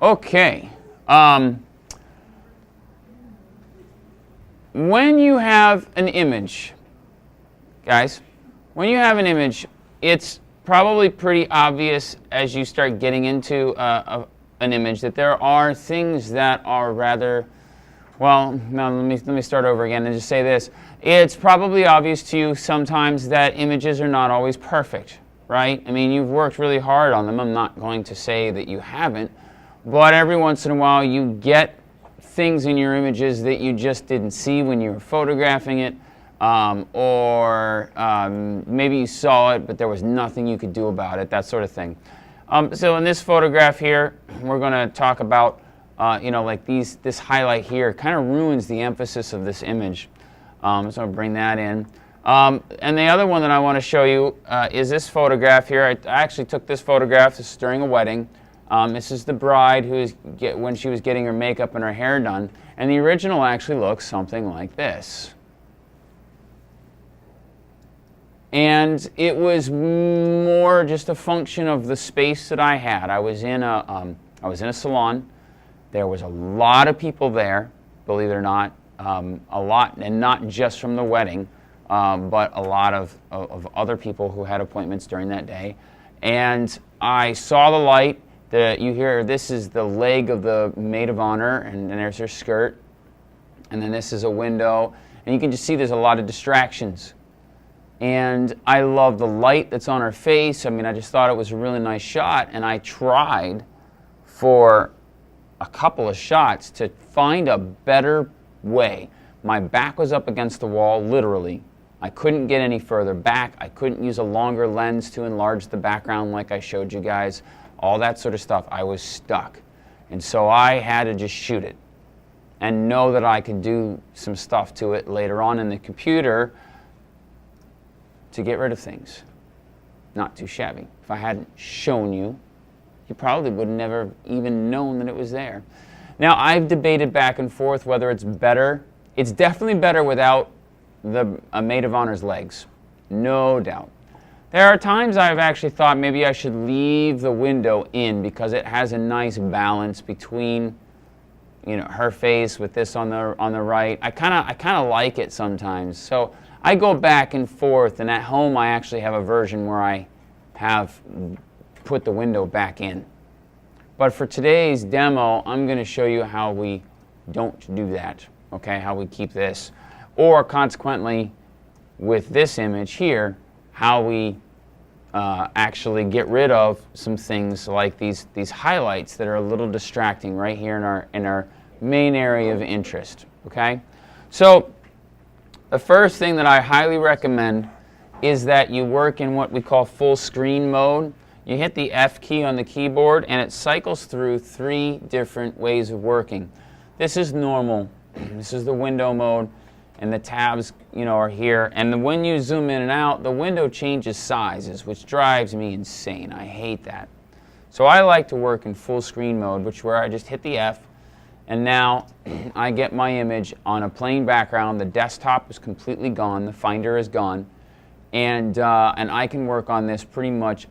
Okay. When you have an image, guys, when you have an image, it's probably pretty obvious as you start getting into an image that there are things that are rather, well, no, let me start over again and just say this. It's probably obvious to you sometimes that images are not always perfect, right? I mean, you've worked really hard on them. I'm not going to say that you haven't, but every once in a while you get things in your images that you just didn't see when you were photographing it, or maybe you saw it but there was nothing you could do about it, that sort of thing. So in this photograph here, we're going to talk about, like this highlight here kind of ruins the emphasis of this image. So I'll bring that in. And the other one that I want to show you is this photograph here. I actually took this photograph. This is during a wedding. This is the bride when she was getting her makeup and her hair done. And the original actually looks something like this. And it was more just a function of the space that I had. I was in a salon. There was a lot of people there, believe it or not, a lot, and not just from the wedding, but a lot of other people who had appointments during that day. And I saw the light. You hear this is the leg of the maid of honor, and there's her skirt. And then this is a window. And you can just see there's a lot of distractions. And I love the light that's on her face. I mean, I just thought it was a really nice shot. And I tried for a couple of shots to find a better way. My back was up against the wall, literally. I couldn't get any further back. I couldn't use a longer lens to enlarge the background like I showed you guys. All that sort of stuff. I was stuck. And so I had to just shoot it and know that I could do some stuff to it later on in the computer to get rid of things. Not too shabby. If I hadn't shown you, you probably would have never even known that it was there. Now, I've debated back and forth whether it's better. It's definitely better without a maid of honor's legs. No doubt. There are times I've actually thought maybe I should leave the window in because it has a nice balance between, her face with this on the right. I kind of like it sometimes. So I go back and forth, and at home I actually have a version where I have put the window back in. But for today's demo, I'm going to show you how we don't do that, okay? How we keep this. Or consequently, with this image here, how we actually get rid of some things like these highlights that are a little distracting right here in our main area of interest, okay? So the first thing that I highly recommend is that you work in what we call full screen mode. You hit the F key on the keyboard and it cycles through 3 different ways of working. This is normal. This is the window mode, and the tabs, are here. And when you zoom in and out, the window changes sizes, which drives me insane. I hate that. So I like to work in full screen mode, which where I just hit the F, and now I get my image on a plain background. The desktop is completely gone. The Finder is gone, and I can work on this pretty much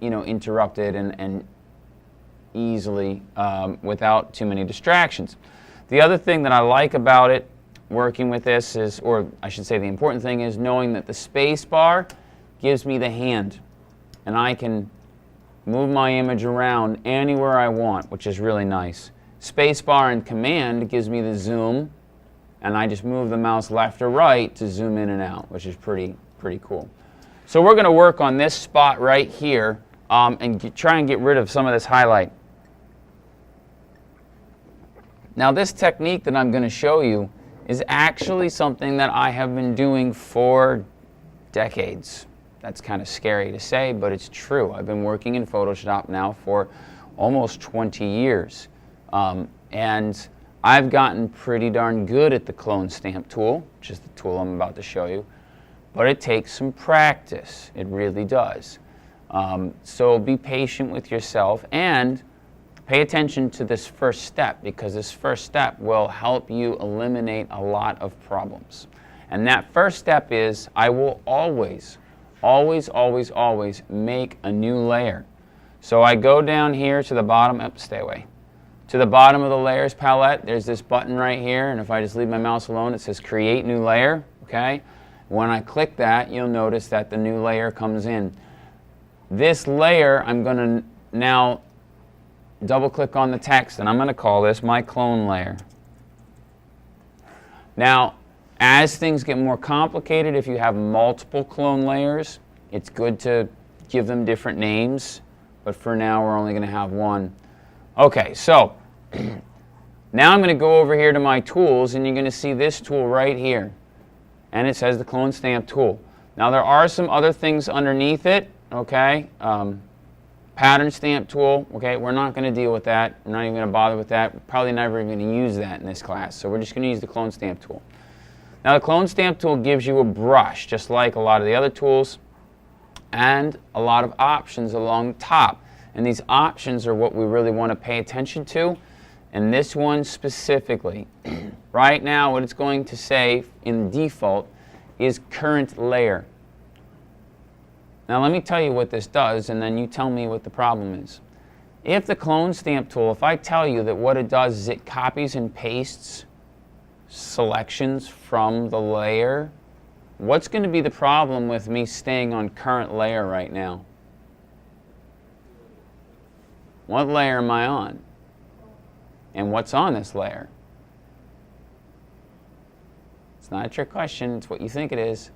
uninterrupted and easily without too many distractions. The other thing that I like about it, working with this is, or I should say the important thing is knowing that the space bar gives me the hand, and I can move my image around anywhere I want, which is really nice. Spacebar and Command gives me the zoom, and I just move the mouse left or right to zoom in and out, which is pretty cool. So we're going to work on this spot right here and try and get rid of some of this highlight. Now this technique that I'm going to show you is actually something that I have been doing for decades. That's kind of scary to say, but it's true. I've been working in Photoshop now for almost 20 years. And I've gotten pretty darn good at the clone stamp tool, which is the tool I'm about to show you. But it takes some practice. It really does. So be patient with yourself and pay attention to this first step, because this first step will help you eliminate a lot of problems. And that first step is I will always make a new layer. So I go down here to the bottom, stay away. To the bottom of the layers palette, there's this button right here, and if I just leave my mouse alone, it says create new layer, okay? When I click that, you'll notice that the new layer comes in. This layer, I'm going to now double click on the text, and I'm going to call this my clone layer. Now, as things get more complicated, if you have multiple clone layers, it's good to give them different names, but for now we're only going to have one. Okay, so now I'm going to go over here to my tools, and you're going to see this tool right here, and it says the clone stamp tool. Now there are some other things underneath it, okay? Pattern stamp tool, okay? We're not going to deal with that. We're not even going to bother with that. We're probably never even going to use that in this class, so we're just going to use the clone stamp tool. Now the clone stamp tool gives you a brush, just like a lot of the other tools, and a lot of options along the top. And these options are what we really want to pay attention to. And this one specifically, right now what it's going to say in default is current layer. Now let me tell you what this does, and then you tell me what the problem is. If the clone stamp tool, if I tell you that what it does is it copies and pastes selections from the layer, what's going to be the problem with me staying on current layer right now? What layer am I on? And what's on this layer? It's not a trick question, it's what you think it is.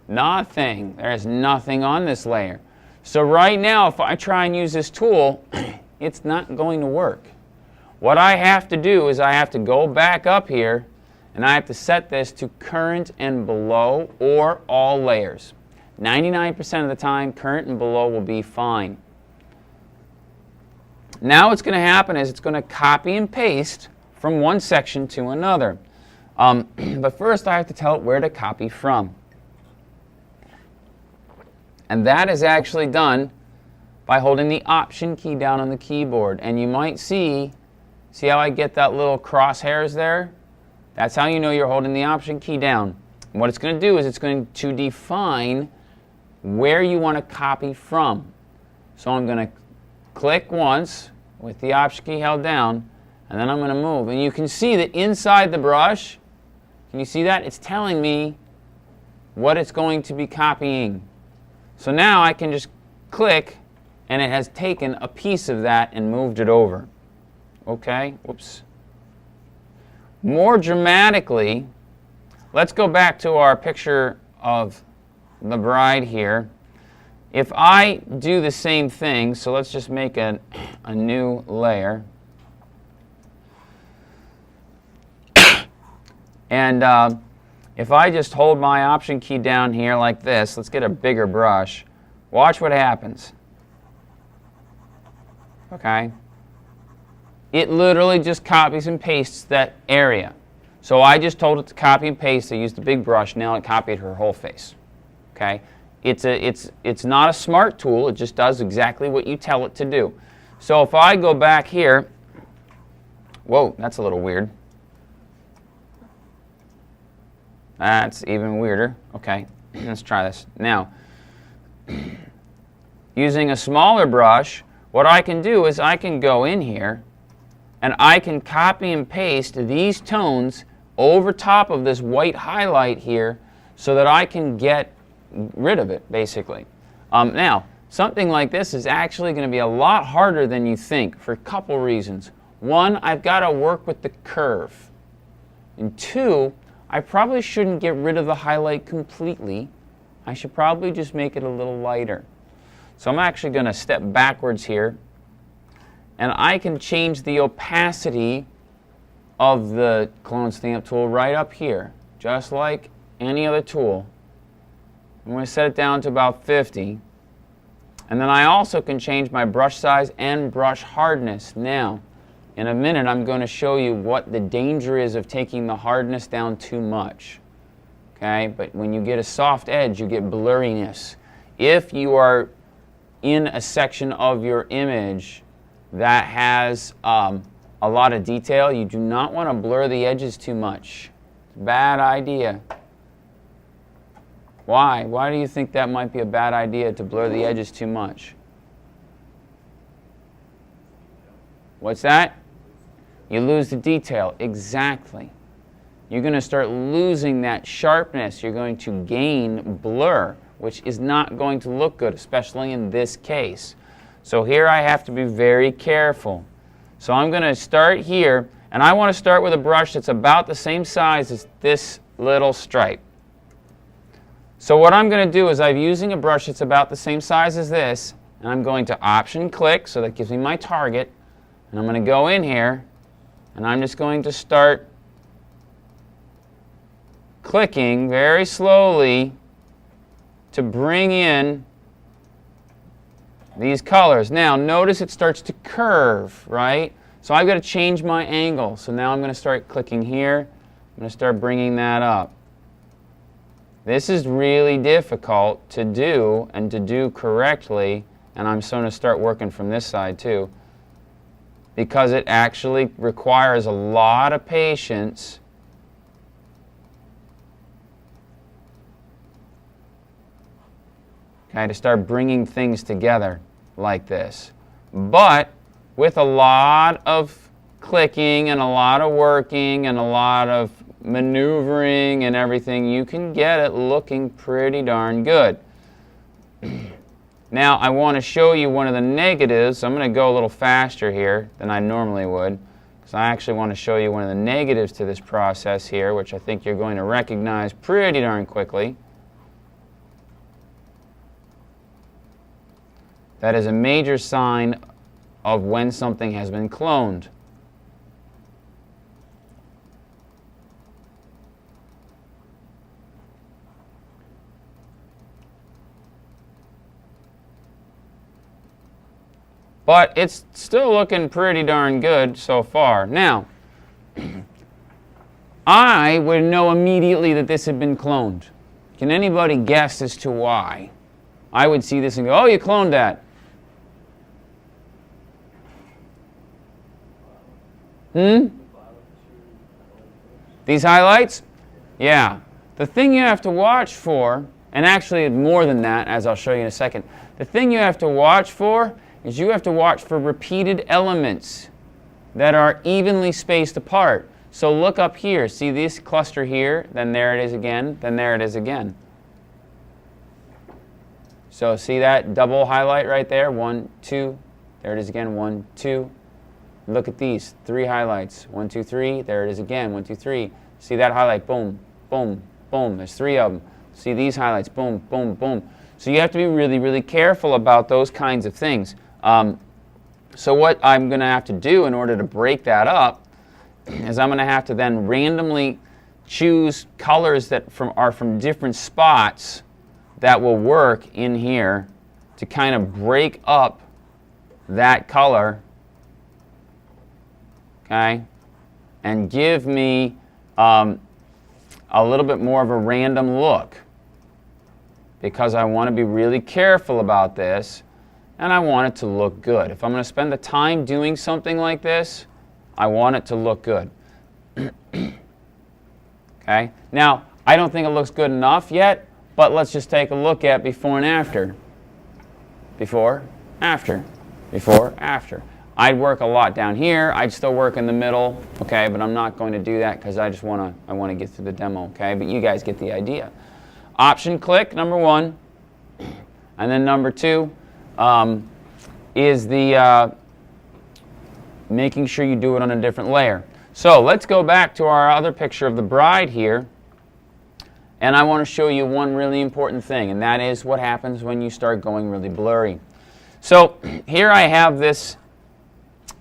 Nothing. There's nothing on this layer. So right now, if I try and use this tool, it's not going to work. What I have to do is I have to go back up here, and I have to set this to current and below or all layers. 99% of the time, current and below will be fine. Now what's going to happen is it's going to copy and paste from one section to another. But first I have to tell it where to copy from. And that is actually done by holding the Option key down on the keyboard. And you might see how I get that little crosshairs there? That's how you know you're holding the Option key down. And what it's going to do is it's going to define where you want to copy from. So I'm going to click once with the Option key held down, and then I'm going to move. And you can see that inside the brush, can you see that? It's telling me what it's going to be copying. So now I can just click, and it has taken a piece of that and moved it over. Okay, whoops. More dramatically, let's go back to our picture of the bride here. If I do the same thing, so let's just make a new layer. And if I just hold my Option key down here like this, let's get a bigger brush. Watch what happens. Okay. It literally just copies and pastes that area. So I just told it to copy and paste. I used the big brush. Now it copied her whole face. Okay. It's not a smart tool. It just does exactly what you tell it to do. So if I go back here, whoa, that's a little weird. That's even weirder. Okay, let's try this. Now, using a smaller brush, what I can do is I can go in here and I can copy and paste these tones over top of this white highlight here so that I can get rid of it, basically. Now, something like this is actually going to be a lot harder than you think for a couple reasons. One, I've got to work with the curve. And two, I probably shouldn't get rid of the highlight completely. I should probably just make it a little lighter. So I'm actually going to step backwards here, and I can change the opacity of the clone stamp tool right up here, just like any other tool. I'm going to set it down to about 50. And then I also can change my brush size and brush hardness. Now, in a minute, I'm going to show you what the danger is of taking the hardness down too much. Okay? But when you get a soft edge, you get blurriness. If you are in a section of your image that has a lot of detail, you do not want to blur the edges too much. Bad idea. Why? Why do you think that might be a bad idea, to blur the edges too much? What's that? You lose the detail. Exactly. You're going to start losing that sharpness. You're going to gain blur, which is not going to look good, especially in this case. So here I have to be very careful. So I'm going to start here, and I want to start with a brush that's about the same size as this little stripe. So what I'm going to do is I'm using a brush that's about the same size as this, and I'm going to option click, so that gives me my target, and I'm going to go in here, and I'm just going to start clicking very slowly to bring in these colors. Now notice it starts to curve, right? So I've got to change my angle. So now I'm going to start clicking here. I'm going to start bringing that up. This is really difficult to do and to do correctly, and I'm going to start working from this side too, because it actually requires a lot of patience. Okay, to start bringing things together like this. But with a lot of clicking and a lot of working and a lot of maneuvering and everything, you can get it looking pretty darn good. Now I want to show you one of the negatives. I'm going to go a little faster here than I normally would, because I actually want to show you one of the negatives to this process here, which I think you're going to recognize pretty darn quickly. That is a major sign of when something has been cloned. But it's still looking pretty darn good so far. Now, I would know immediately that this had been cloned. Can anybody guess as to why? I would see this and go, oh, you cloned that. These highlights? Yeah. The thing you have to watch for, and actually more than that, as I'll show you in a second, the thing you have to watch for is you have to watch for repeated elements that are evenly spaced apart. So look up here. See this cluster here? Then there it is again. Then there it is again. So see that double highlight right there? 1, 2. There it is again. 1, 2. Look at these 3 highlights. 1, 2, 3. There it is again. 1, 2, 3. See that highlight? Boom, boom, boom. There's 3 of them. See these highlights? Boom, boom, boom. So you have to be really, really careful about those kinds of things. So what I'm going to have to do in order to break that up is I'm going to have to then randomly choose colors that are from different spots that will work in here to kind of break up that color, okay, and give me a little bit more of a random look, because I want to be really careful about this and I want it to look good. If I'm going to spend the time doing something like this, I want it to look good. Okay? Now, I don't think it looks good enough yet, but let's just take a look at before and after. Before, after, before, after. I'd work a lot down here. I'd still work in the middle, okay, but I'm not going to do that because I want to get through the demo, okay? But you guys get the idea. Option click, number 1, and then number 2 is the making sure you do it on a different layer. So let's go back to our other picture of the bride here, and I want to show you one really important thing, and that is what happens when you start going really blurry. So here I have this,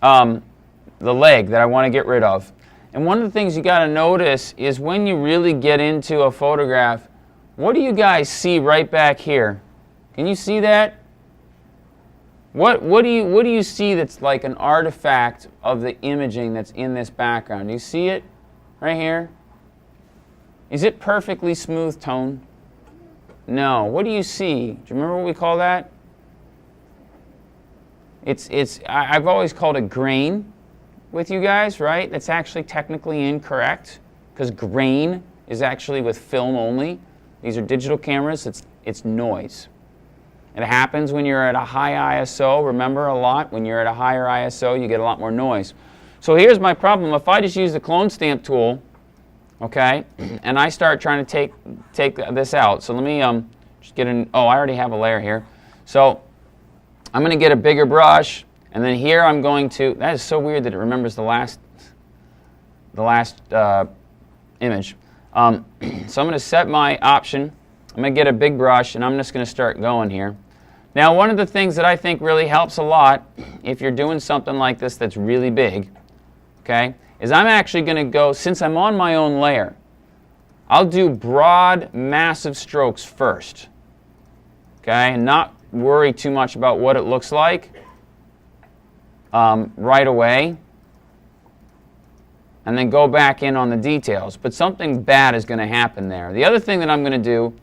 the leg that I want to get rid of. And one of the things you got to notice is when you really get into a photograph, what do you guys see right back here? Can you see that? What do you see that's like an artifact of the imaging that's in this background? Do you see it right here? Is it perfectly smooth tone? No. What do you see? Do you remember what we call that? I've always called it grain with you guys, right? That's actually technically incorrect, because grain is actually with film only. These are digital cameras. It's noise. It happens when you're at a high ISO. Remember, a lot, when you're at a higher ISO, you get a lot more noise. So here's my problem. If I just use the clone stamp tool, okay, and I start trying to take this out. So let me just get an, oh, I already have a layer here. So I'm going to get a bigger brush, and then here I'm going to, that is so weird that it remembers the last image. So I'm going to set my option. I'm going to get a big brush, and I'm just going to start going here. Now, one of the things that I think really helps a lot if you're doing something like this that's really big, okay, is I'm actually going to go, since I'm on my own layer, I'll do broad, massive strokes first, okay, and not worry too much about what it looks like right away, and then go back in on the details. But something bad is going to happen there. The other thing that I'm going to do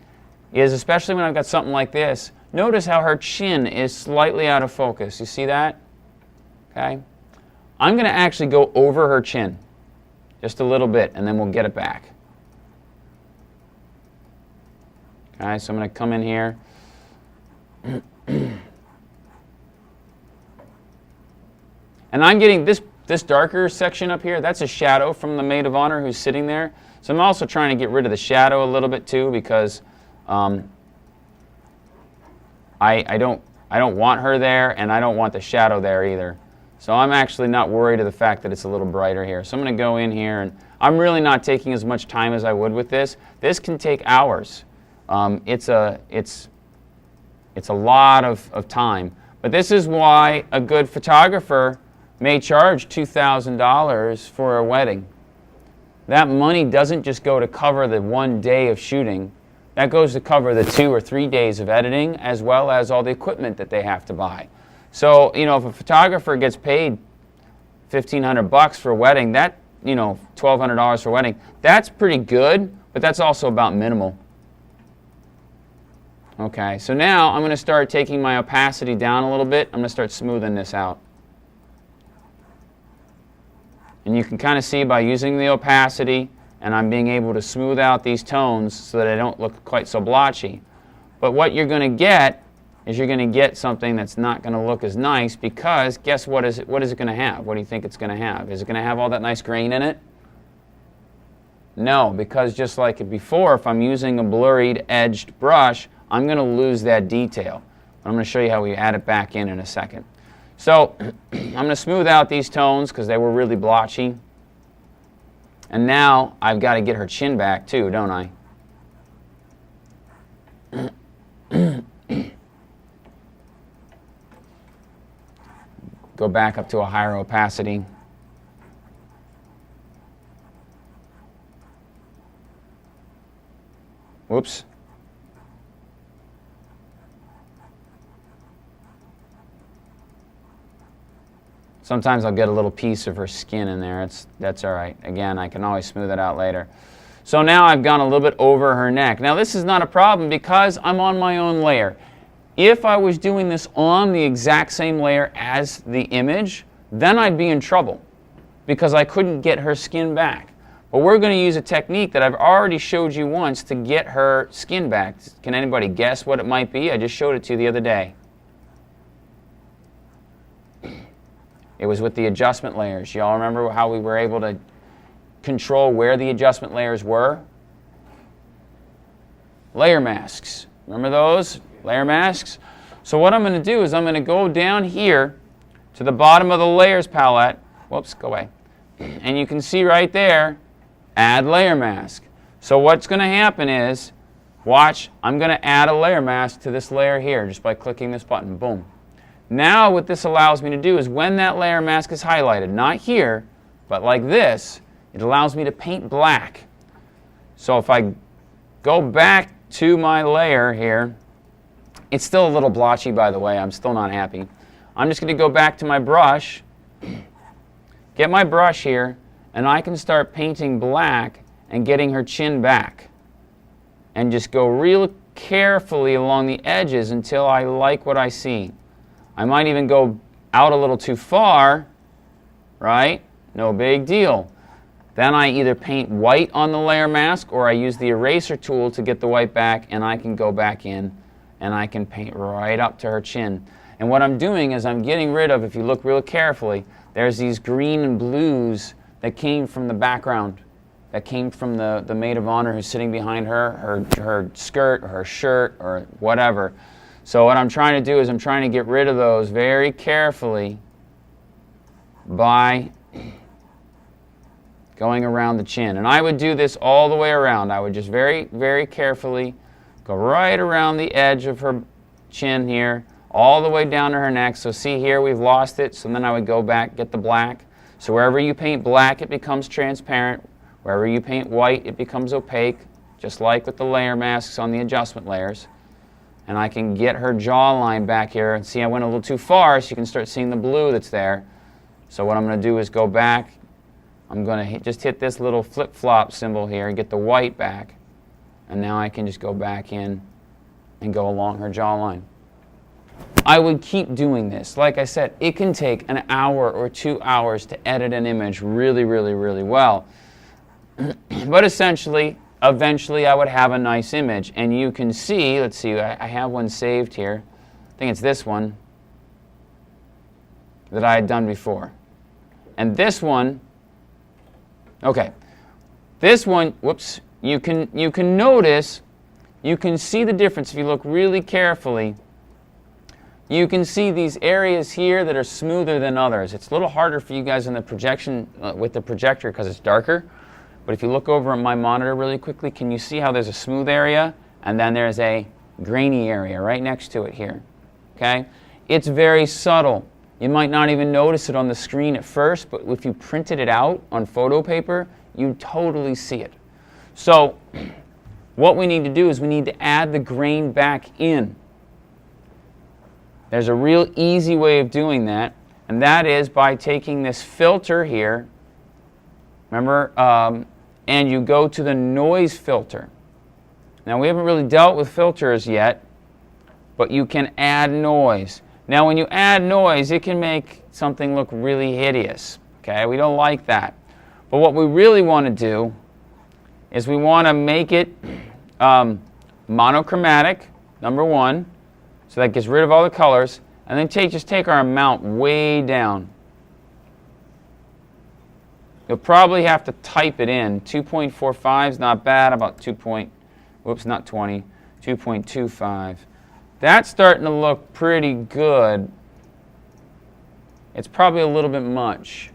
is, especially when I've got something like this, notice how her chin is slightly out of focus. You see that? Okay. I'm going to actually go over her chin just a little bit, and then we'll get it back. Okay, so I'm going to come in here. And I'm getting this darker section up here, that's a shadow from the maid of honor who's sitting there. So I'm also trying to get rid of the shadow a little bit too, because I don't want her there, and I don't want the shadow there either. So I'm actually not worried of the fact that it's a little brighter here. So I'm going to go in here, and I'm really not taking as much time as I would with this. This can take hours. It's a lot of time. But this is why a good photographer may charge $2,000 for a wedding. That money doesn't just go to cover the one day of shooting. That goes to cover the 2 or 3 days of editing, as well as all the equipment that they have to buy. So, you know, if a photographer gets paid $1,500 for a wedding, that, you know, $1,200 for a wedding, that's pretty good, but that's also about minimal. Okay, so now I'm going to start taking my opacity down a little bit. I'm going to start smoothing this out. And you can kind of see by using the opacity, and I'm being able to smooth out these tones so that they don't look quite so blotchy. But what you're going to get is you're going to get something that's not going to look as nice, because guess what is it going to have? What do you think it's going to have? Is it going to have all that nice grain in it? No, because just like before, if I'm using a blurred edged brush, I'm going to lose that detail. I'm going to show you how we add it back in a second. So I'm going to smooth out these tones because they were really blotchy. And now I've got to get her chin back too, don't I? Go back up to a higher opacity. Whoops. Sometimes I'll get a little piece of her skin in there. That's all right. Again, I can always smooth it out later. So now I've gone a little bit over her neck. Now this is not a problem because I'm on my own layer. If I was doing this on the exact same layer as the image, then I'd be in trouble because I couldn't get her skin back. But we're going to use a technique that I've already showed you once to get her skin back. Can anybody guess what it might be? I just showed it to you the other day. It was with the adjustment layers. Y'all remember how we were able to control where the adjustment layers were? Layer masks. Remember those? Layer masks? So what I'm going to do is I'm going to go down here to the bottom of the layers palette. Whoops, go away. And you can see right there, add layer mask. So what's going to happen is, watch, I'm going to add a layer mask to this layer here just by clicking this button. Boom. Now what this allows me to do is when that layer mask is highlighted, not here, but like this, it allows me to paint black. So if I go back to my layer here, it's still a little blotchy, by the way. I'm still not happy. I'm just going to go back to my brush, get my brush here, and I can start painting black and getting her chin back. And just go real carefully along the edges until I like what I see. I might even go out a little too far, right? No big deal. Then I either paint white on the layer mask or I use the eraser tool to get the white back, and I can go back in and I can paint right up to her chin. And what I'm doing is I'm getting rid of, if you look real carefully, there's these green and blues that came from the background, that came from the maid of honor who's sitting behind her skirt or her shirt or whatever. So what I'm trying to do is I'm trying to get rid of those very carefully by going around the chin. And I would do this all the way around. I would just very, very carefully go right around the edge of her chin here, all the way down to her neck. So see here, we've lost it. So then I would go back, get the black. So wherever you paint black, it becomes transparent. Wherever you paint white, it becomes opaque, just like with the layer masks on the adjustment layers. And I can get her jawline back here. And see, I went a little too far, so you can start seeing the blue that's there. So what I'm going to do is go back. I'm going to just hit this little flip-flop symbol here and get the white back. And now I can just go back in and go along her jawline. I would keep doing this. Like I said, it can take an hour or 2 hours to edit an image really, really, really well. But essentially, eventually I would have a nice image. And you can see, let's see, I have one saved here. I think it's this one that I had done before. And this one, okay, this one, whoops, you can notice, you can see the difference if you look really carefully. You can see these areas here that are smoother than others. It's a little harder for you guys in the projection with the projector because it's darker. But if you look over at my monitor really quickly, can you see how there's a smooth area and then there's a grainy area right next to it here? Okay? It's very subtle. You might not even notice it on the screen at first, but if you printed it out on photo paper, you totally see it. So what we need to do is we need to add the grain back in. There's a real easy way of doing that, and that is by taking this filter here, remember, and you go to the noise filter. Now we haven't really dealt with filters yet, but you can add noise. Now when you add noise, it can make something look really hideous. Okay, we don't like that. But what we really want to do is we want to make it monochromatic, number one, so that gets rid of all the colors, and then just take our amount way down. You'll probably have to type it in. 2.45 is not bad, about 2.25. That's starting to look pretty good. It's probably a little bit much,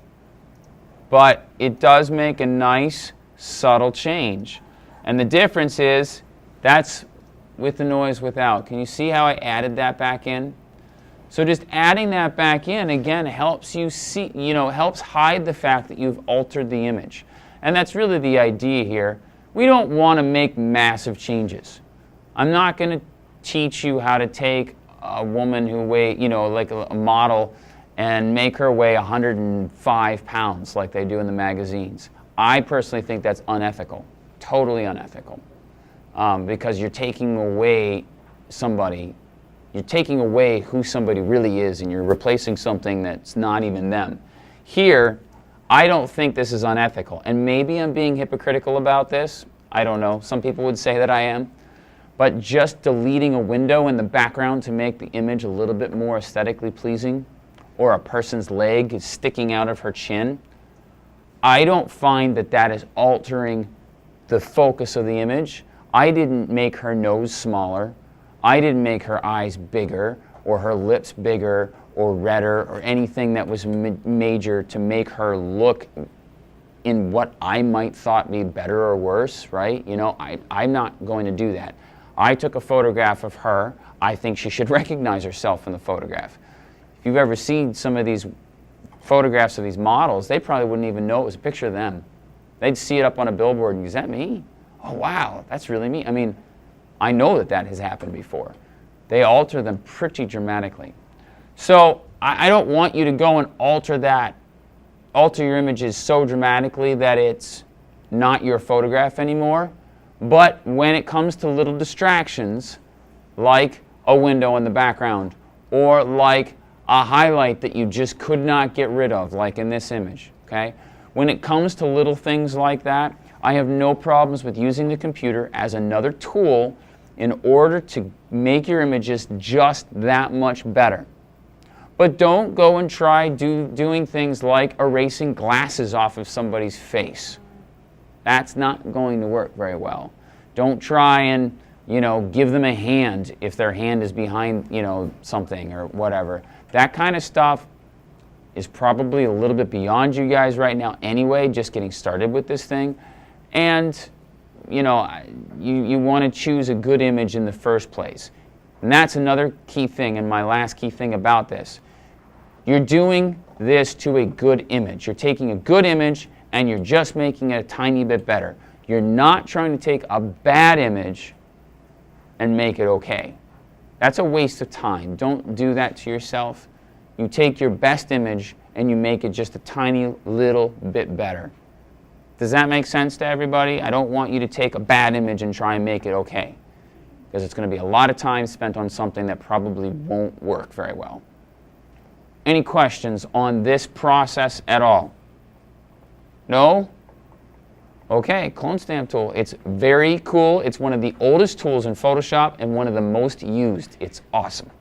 but it does make a nice, subtle change. And the difference is that's with the noise without. Can you see how I added that back in? So just adding that back in, again, helps you see, helps hide the fact that you've altered the image. And that's really the idea here. We don't want to make massive changes. I'm not going to teach you how to take a woman who weighs, like a model, and make her weigh 105 pounds like they do in the magazines. I personally think that's unethical, totally unethical, because you're taking away somebody. You're taking away who somebody really is, and you're replacing something that's not even them. Here, I don't think this is unethical, and maybe I'm being hypocritical about this. I don't know. Some people would say that I am. But just deleting a window in the background to make the image a little bit more aesthetically pleasing, or a person's leg is sticking out of her chin, I don't find that that is altering the focus of the image. I didn't make her nose smaller. I didn't make her eyes bigger, or her lips bigger, or redder, or anything that was major to make her look in what I might thought be better or worse, right? I'm not going to do that. I took a photograph of her. I think she should recognize herself in the photograph. If you've ever seen some of these photographs of these models, they probably wouldn't even know it was a picture of them. They'd see it up on a billboard and, is that me? Oh, wow, that's really me. I mean, I know that that has happened before. They alter them pretty dramatically. So I don't want you to go and alter your images so dramatically that it's not your photograph anymore. But when it comes to little distractions, like a window in the background, or like a highlight that you just could not get rid of, like in this image, okay? When it comes to little things like that, I have no problems with using the computer as another tool in order to make your images just that much better. But don't go and try doing things like erasing glasses off of somebody's face. That's not going to work very well. Don't try and, give them a hand if their hand is behind, something or whatever. That kind of stuff is probably a little bit beyond you guys right now anyway, just getting started with this thing. And, you want to choose a good image in the first place. And that's another key thing, and my last key thing about this. You're doing this to a good image. You're taking a good image and you're just making it a tiny bit better. You're not trying to take a bad image and make it okay. That's a waste of time. Don't do that to yourself. You take your best image and you make it just a tiny little bit better. Does that make sense to everybody? I don't want you to take a bad image and try and make it okay, because it's going to be a lot of time spent on something that probably won't work very well. Any questions on this process at all? No? Okay, clone stamp tool. It's very cool. It's one of the oldest tools in Photoshop and one of the most used. It's awesome.